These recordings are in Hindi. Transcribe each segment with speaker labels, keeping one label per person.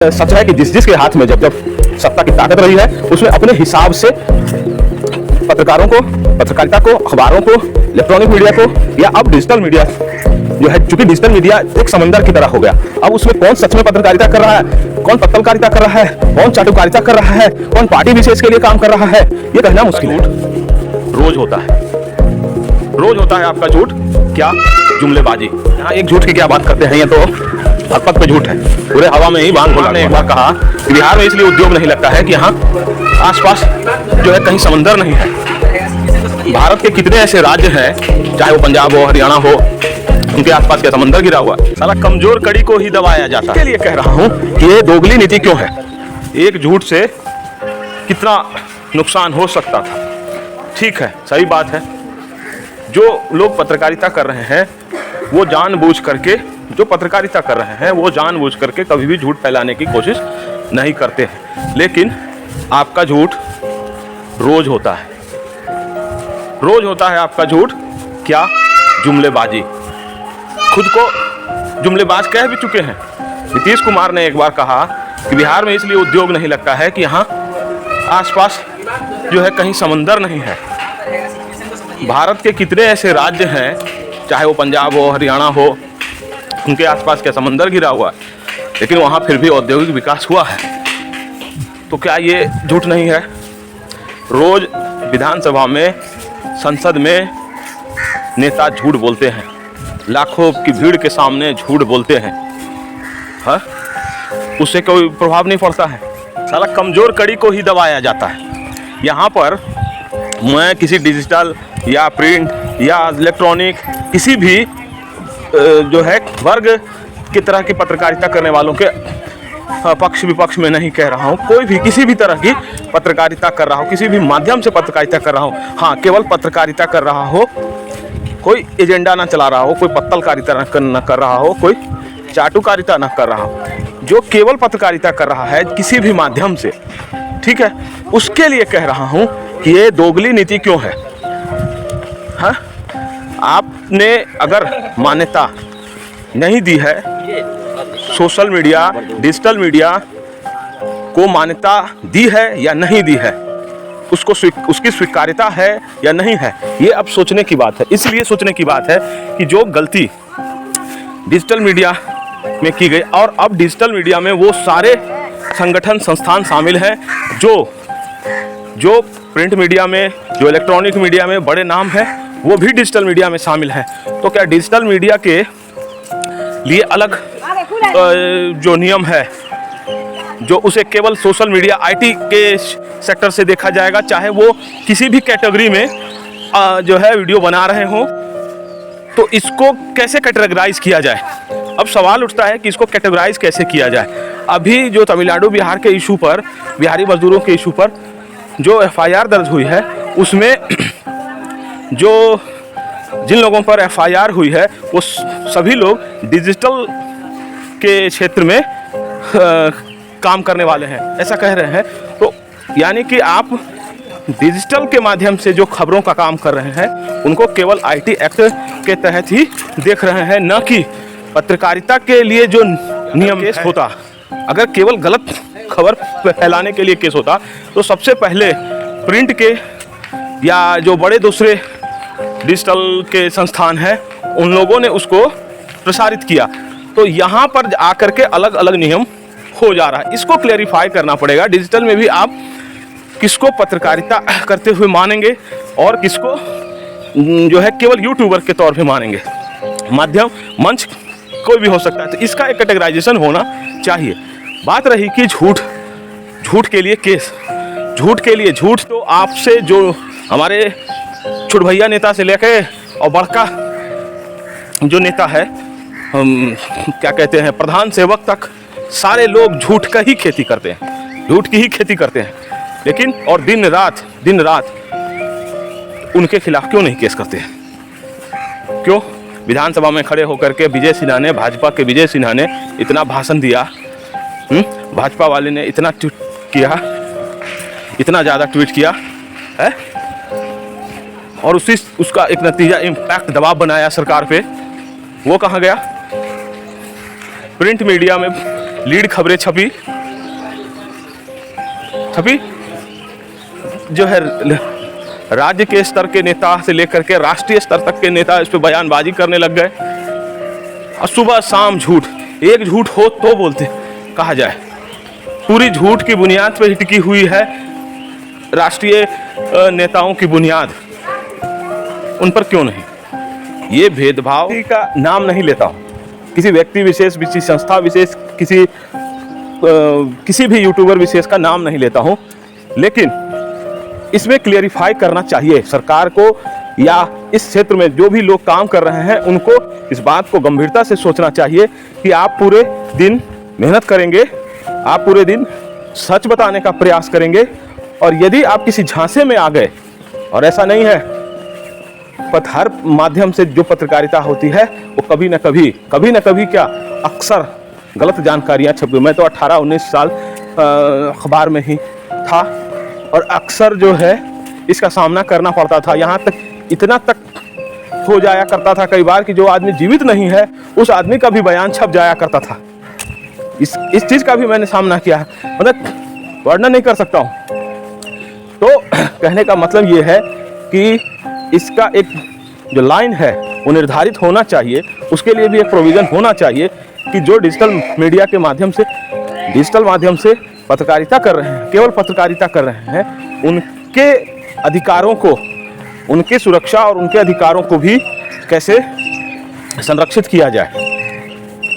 Speaker 1: सच है कि जिसके हाथ में जब सत्ता की ताकत रही है उसमें अपने हिसाब से पत्रकारों को, पत्रकारिता को, अखबारों को, इलेक्ट्रॉनिक मीडिया को या अब डिजिटल मीडिया जो है, चूंकि डिजिटल मीडिया एक समंदर की तरह हो गया, अब उसमें कौन सच में पत्रकारिता कर रहा है, कौन पत्रकारिता कर रहा है, कौन चाटुकारिता कर रहा है, कौन पार्टी विशेष के लिए काम कर रहा है, ये कहना मुश्किल है। रोज होता है आपका झूठ, क्या जुमलेबाजी। यहाँ एक झूठ की क्या बात करते हैं, ये तो हक पे झूठ है, पूरे हवा में ही बांध बोला। ने एक बार कहा कि बिहार में इसलिए उद्योग नहीं लगता है कि यहाँ आसपास जो है कहीं समंदर नहीं है। भारत के कितने ऐसे राज्य हैं, चाहे वो पंजाब हो, हरियाणा हो, उनके आसपास क्या समंदर गिरा हुआ है। साला कमजोर कड़ी को ही दबाया जाता है। इसके लिए कह रहा हूँ कि ये दोगली नीति क्यों है। एक झूठ से कितना नुकसान हो सकता था। ठीक है, सही बात है, जो लोग पत्रकारिता कर रहे हैं वो जानबूझ करके कभी भी झूठ फैलाने की कोशिश नहीं करते हैं, लेकिन आपका झूठ रोज होता है आपका झूठ, क्या जुमलेबाजी। खुद को जुमलेबाज कह भी चुके हैं। नीतीश कुमार ने एक बार कहा कि बिहार में इसलिए उद्योग नहीं लगता है कि यहाँ आसपास जो है कहीं समंदर नहीं है। भारत के कितने ऐसे राज्य हैं, चाहे वो पंजाब हो, हरियाणा हो, उनके आसपास क्या समंदर घिरा हुआ है, लेकिन वहाँ फिर भी औद्योगिक विकास हुआ है। तो क्या ये झूठ नहीं है। रोज विधानसभा में, संसद में नेता झूठ बोलते हैं, लाखों की भीड़ के सामने झूठ बोलते हैं, हाँ, उससे कोई प्रभाव नहीं पड़ता है। साला कमजोर कड़ी को ही दबाया जाता है। यहाँ पर मैं किसी डिजिटल या प्रिंट या इलेक्ट्रॉनिक किसी भी जो है वर्ग की तरह की पत्रकारिता करने वालों के पक्ष विपक्ष में नहीं कह रहा हूँ। कोई भी किसी भी तरह की पत्रकारिता कर रहा हो, किसी भी माध्यम से पत्रकारिता कर रहा हो, हाँ, केवल पत्रकारिता कर रहा हो, कोई एजेंडा ना चला रहा हो, कोई पत्तलकारिता न कर रहा हो, कोई चाटुकारिता न कर रहा हो, जो केवल पत्रकारिता कर रहा है किसी भी माध्यम से, ठीक है, उसके लिए कह रहा हूँ कि ये दोगली नीति क्यों है। हाँ, आपने अगर मान्यता नहीं दी है, सोशल मीडिया, डिजिटल मीडिया को मान्यता दी है या नहीं दी है, उसकी स्वीकार्यता है या नहीं है, ये अब सोचने की बात है। इसलिए सोचने की बात है कि जो गलती डिजिटल मीडिया में की गई, और अब डिजिटल मीडिया में वो सारे संगठन संस्थान शामिल हैं जो प्रिंट मीडिया में, जो इलेक्ट्रॉनिक मीडिया में बड़े नाम हैं, वो भी डिजिटल मीडिया में शामिल हैं। तो क्या डिजिटल मीडिया के लिए अलग जो नियम है, जो उसे केवल सोशल मीडिया, आईटी के सेक्टर से देखा जाएगा, चाहे वो किसी भी कैटेगरी में जो है वीडियो बना रहे हों, तो इसको कैसे कैटेगराइज किया जाए। अब सवाल उठता है कि इसको कैटेगराइज कैसे किया जाए। अभी जो तमिलनाडु बिहार के इशू पर, बिहारी मजदूरों के इशू पर जो एफआईआर दर्ज हुई है, उसमें जिन लोगों पर एफआईआर हुई है वो सभी लोग डिजिटल के क्षेत्र में काम करने वाले हैं, ऐसा कह रहे हैं। तो यानी कि आप डिजिटल के माध्यम से जो खबरों का काम कर रहे हैं उनको केवल आईटी एक्ट के तहत ही देख रहे हैं, न कि पत्रकारिता के लिए जो नियम केस होता। अगर केवल गलत खबर फैलाने के लिए केस होता तो सबसे पहले प्रिंट के या जो बड़े दूसरे डिजिटल के संस्थान हैं उन लोगों ने उसको प्रसारित किया। तो यहाँ पर आकर के अलग अलग नियम हो जा रहा है। इसको क्लेरिफाई करना पड़ेगा। डिजिटल में भी आप किसको पत्रकारिता करते हुए मानेंगे और किसको जो है केवल यूट्यूबर के तौर पे मानेंगे। माध्यम, मंच कोई भी हो सकता है, तो इसका एक कैटेगराइजेशन होना चाहिए। बात रही कि झूठ के लिए केस, झूठ तो आपसे जो हमारे छोट भैया नेता से लेके और बड़का जो नेता है, क्या कहते हैं, प्रधान सेवक तक, सारे लोग झूठ की ही खेती करते हैं, लेकिन और दिन रात उनके खिलाफ क्यों नहीं केस करते हैं। क्यों? विधानसभा में खड़े होकर के विजय सिन्हा ने, भाजपा के विजय सिन्हा ने इतना भाषण दिया, भाजपा वाले ने इतना ट्वीट किया, इतना ज़्यादा ट्वीट किया है, और उसका एक नतीजा, इम्पैक्ट, दबाव बनाया सरकार पे, वो कहाँ गया। प्रिंट मीडिया में लीड खबरें छपी जो है राज्य के स्तर के नेता से लेकर के राष्ट्रीय स्तर तक के नेता इस पे बयानबाजी करने लग गए। और सुबह शाम झूठ, एक झूठ हो तो बोलते कहा जाए, पूरी झूठ की बुनियाद पर ही टिकी हुई है राष्ट्रीय नेताओं की बुनियाद। उन पर क्यों नहीं? ये भेदभाव का नाम नहीं लेता हूँ, किसी व्यक्ति विशेष, किसी संस्था विशेष, किसी भी यूट्यूबर विशेष का नाम नहीं लेता हूँ, लेकिन इसमें क्लियरिफाई करना चाहिए सरकार को, या इस क्षेत्र में जो भी लोग काम कर रहे हैं उनको इस बात को गंभीरता से सोचना चाहिए कि आप पूरे दिन मेहनत करेंगे, आप पूरे दिन सच बताने का प्रयास करेंगे, और यदि आप किसी झांसे में आ गए, और ऐसा नहीं है, पर हर माध्यम से जो पत्रकारिता होती है वो कभी न कभी क्या अक्सर गलत जानकारियां छपी। मैं तो 18-19 साल अखबार में ही था और अक्सर जो है इसका सामना करना पड़ता था। यहाँ तक इतना तक हो जाया करता था कई बार कि जो आदमी जीवित नहीं है उस आदमी का भी बयान छप जाया करता था। इस चीज़ का भी मैंने सामना किया है, मतलब वर्णन नहीं कर सकता हूँ। तो कहने का मतलब ये है कि इसका एक जो लाइन है वो निर्धारित होना चाहिए, उसके लिए भी एक प्रोविज़न होना चाहिए कि जो डिजिटल मीडिया के माध्यम से, डिजिटल माध्यम से पत्रकारिता कर रहे हैं, केवल पत्रकारिता कर रहे हैं, उनके अधिकारों को, उनके सुरक्षा और उनके अधिकारों को भी कैसे संरक्षित किया जाए।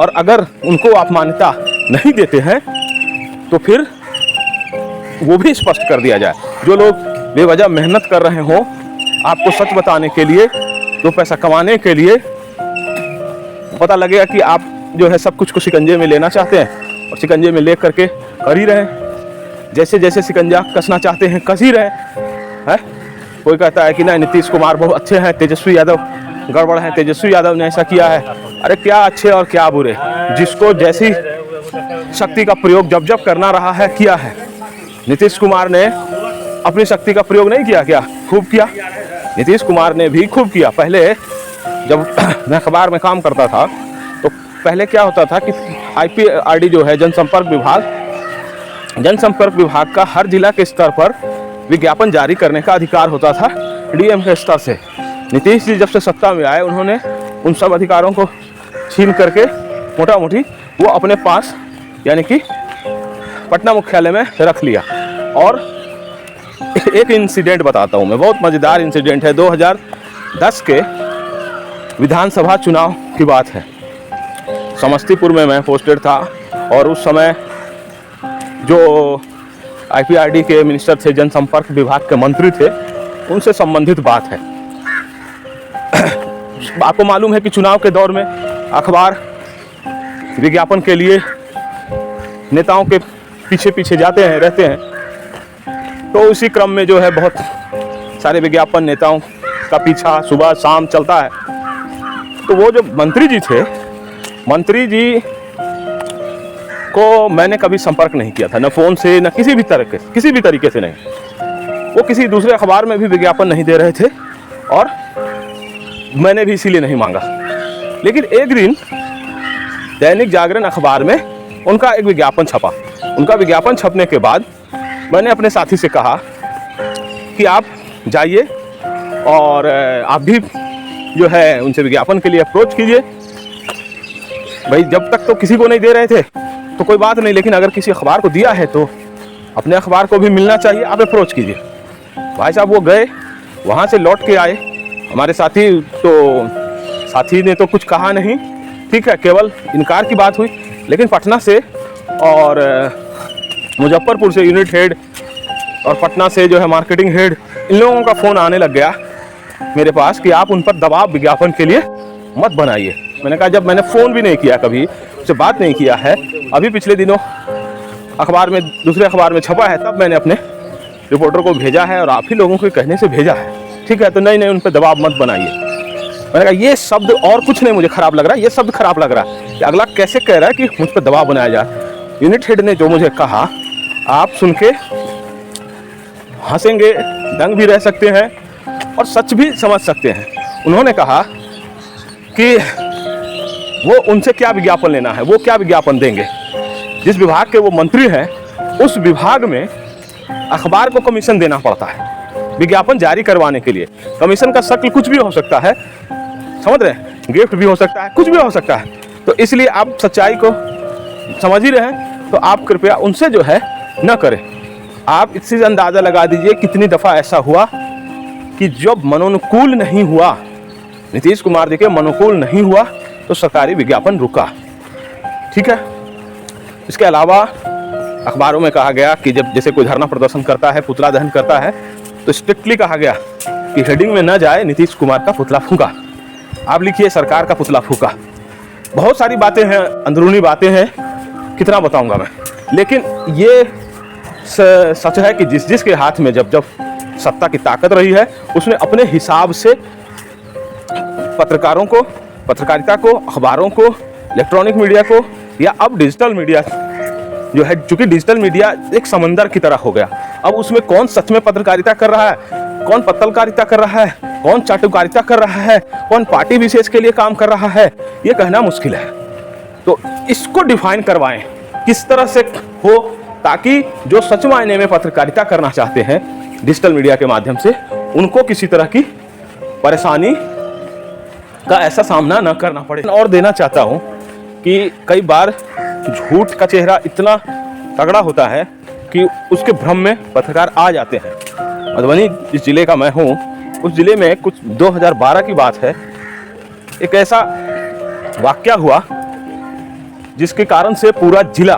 Speaker 1: और अगर उनको आप मान्यता नहीं देते हैं तो फिर वो भी स्पष्ट कर दिया जाए। जो लोग बेवजह मेहनत कर रहे हों आपको सच बताने के लिए, दो पैसा कमाने के लिए, पता लगेगा कि आप जो है सब कुछ को शिकंजे में लेना चाहते हैं और शिकंजे में ले करके कर ही रहे हैं। जैसे जैसे शिकंजा कसना चाहते हैं कस ही रहे हैं। कोई कहता है कि नहीं नीतीश कुमार बहुत अच्छे हैं, तेजस्वी यादव गड़बड़ है, तेजस्वी यादव ने ऐसा किया है। अरे क्या अच्छे और क्या बुरे, जिसको जैसी शक्ति का प्रयोग जब जब करना रहा है किया है। नीतीश कुमार ने अपनी शक्ति का प्रयोग नहीं किया क्या? खूब किया। नीतीश कुमार ने भी खूब किया। पहले जब मैं अखबार में काम करता था तो पहले क्या होता था कि IPRD जो है जनसंपर्क विभाग का हर जिला के स्तर पर विज्ञापन जारी करने का अधिकार होता था DM के स्तर से। नीतीश जी जब से सत्ता में आए उन्होंने उन सब अधिकारों को छीन करके मोटा मोटी वो अपने पास यानी कि पटना मुख्यालय में रख लिया। और एक इंसिडेंट बताता हूँ मैं, बहुत मज़ेदार इंसिडेंट है। 2010 के विधानसभा चुनाव की बात है। समस्तीपुर में मैं पोस्टेड था और उस समय जो IPRD के मिनिस्टर थे, जनसंपर्क विभाग के मंत्री थे, उनसे संबंधित बात है। आपको मालूम है कि चुनाव के दौर में अखबार विज्ञापन के लिए नेताओं के पीछे पीछे जाते हैं, रहते हैं। तो उसी क्रम में जो है बहुत सारे विज्ञापन नेताओं का पीछा सुबह शाम चलता है। तो वो जो मंत्री जी थे, मंत्री जी को मैंने कभी संपर्क नहीं किया था, न फ़ोन से न किसी भी तरीके से नहीं। वो किसी दूसरे अखबार में भी विज्ञापन नहीं दे रहे थे और मैंने भी इसीलिए नहीं मांगा। लेकिन एक दिन दैनिक जागरण अखबार में उनका एक विज्ञापन छपा। उनका विज्ञापन छपने के बाद मैंने अपने साथी से कहा कि आप जाइए और आप भी जो है उनसे विज्ञापन के लिए अप्रोच कीजिए। भाई जब तक तो किसी को नहीं दे रहे थे तो कोई बात नहीं, लेकिन अगर किसी अखबार को दिया है तो अपने अखबार को भी मिलना चाहिए, आप अप्रोच कीजिए। भाई साहब वो गए, वहाँ से लौट के आए। हमारे साथी ने तो कुछ कहा नहीं, ठीक है, केवल इनकार की बात हुई। लेकिन पटना से और मुजफ्फरपुर से यूनिट हेड और पटना से जो है मार्केटिंग हेड, इन लोगों का फ़ोन आने लग गया मेरे पास कि आप उन पर दबाव विज्ञापन के लिए मत बनाइए। मैंने कहा जब मैंने फ़ोन भी नहीं किया, कभी उससे बात नहीं किया है, अभी पिछले दिनों अखबार में, दूसरे अखबार में छपा है, तब मैंने अपने रिपोर्टर को भेजा है और आप ही लोगों के कहने से भेजा है, ठीक है, तो नहीं उन पर दबाव मत बनाइए। मैंने कहा ये शब्द और कुछ नहीं मुझे ख़राब लग रहा है, ये शब्द ख़राब लग रहा है कि अगला कैसे कह रहा है कि मुझ पर दबाव बनाया जाए। यूनिट हेड ने जो मुझे कहा आप सुन के हंसेंगे, दंग भी रह सकते हैं और सच भी समझ सकते हैं। उन्होंने कहा कि वो उनसे क्या विज्ञापन लेना है, वो क्या विज्ञापन देंगे, जिस विभाग के वो मंत्री हैं, उस विभाग में अखबार को कमीशन देना पड़ता है विज्ञापन जारी करवाने के लिए। कमीशन का शक्ल कुछ भी हो सकता है, समझ रहे हैं, गिफ्ट भी हो सकता है, कुछ भी हो सकता है। तो इसलिए आप सच्चाई को समझ ही रहे हैं, तो आप कृपया उनसे जो है न करें। आप इससे अंदाज़ा लगा दीजिए कितनी दफ़ा ऐसा हुआ कि जब मनोनुकूल नहीं हुआ, नीतीश कुमार जी के मनोनुकूल नहीं हुआ, तो सरकारी विज्ञापन रुका। ठीक है। इसके अलावा अखबारों में कहा गया कि जब जैसे कोई धरना प्रदर्शन करता है, पुतला दहन करता है, तो स्ट्रिक्टली कहा गया कि हेडिंग में न जाए नीतीश कुमार का पुतला फूंका। आप लिखिए सरकार का पुतला फूंका। बहुत सारी बातें हैं, अंदरूनी बातें हैं, कितना बताऊंगा मैं। लेकिन ये सच है कि जिस जिसके हाथ में जब जब सत्ता की ताकत रही है, उसने अपने हिसाब से पत्रकारों को, पत्रकारिता को, अखबारों को, इलेक्ट्रॉनिक मीडिया को, या अब डिजिटल मीडिया जो है, चूंकि डिजिटल मीडिया एक समंदर की तरह हो गया, अब उसमें कौन सच में पत्रकारिता कर रहा है, कौन पत्रकारिता कर रहा है, कौन चाटुकारिता कर रहा है, कौन पार्टी विशेष के लिए काम कर रहा है, ये कहना मुश्किल है। तो इसको डिफाइन करवाएं किस तरह से हो, ताकि जो सच मायने में पत्रकारिता करना चाहते हैं डिजिटल मीडिया के माध्यम से, उनको किसी तरह की परेशानी का ऐसा सामना न करना पड़े। और देना चाहता हूं कि कई बार झूठ का चेहरा इतना तगड़ा होता है कि उसके भ्रम में पत्रकार आ जाते हैं। मधुबनी जिस जिले का मैं हूं, उस जिले में कुछ 2012 की बात है, एक ऐसा वाकया हुआ जिसके कारण से पूरा जिला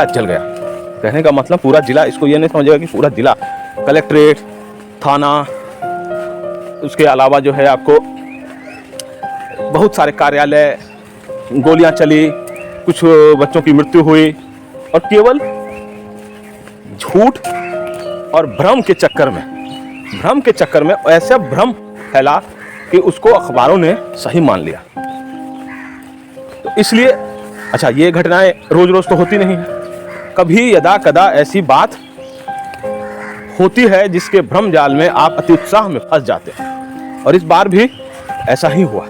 Speaker 1: जल गया। कहने का मतलब पूरा जिला, इसको ये नहीं समझेगा कि पूरा जिला, कलेक्ट्रेट, थाना, उसके अलावा जो है आपको बहुत सारे कार्यालय, गोलियां चली, कुछ बच्चों की मृत्यु हुई, और केवल झूठ और भ्रम के चक्कर में ऐसा भ्रम फैला कि उसको अखबारों ने सही मान लिया। तो इसलिए अच्छा, ये घटनाएं रोज रोज तो होती नहीं है, कभी यदा कदा ऐसी बात होती है जिसके भ्रम जाल में आप अति उत्साह में फंस जाते हैं, और इस बार भी ऐसा ही हुआ।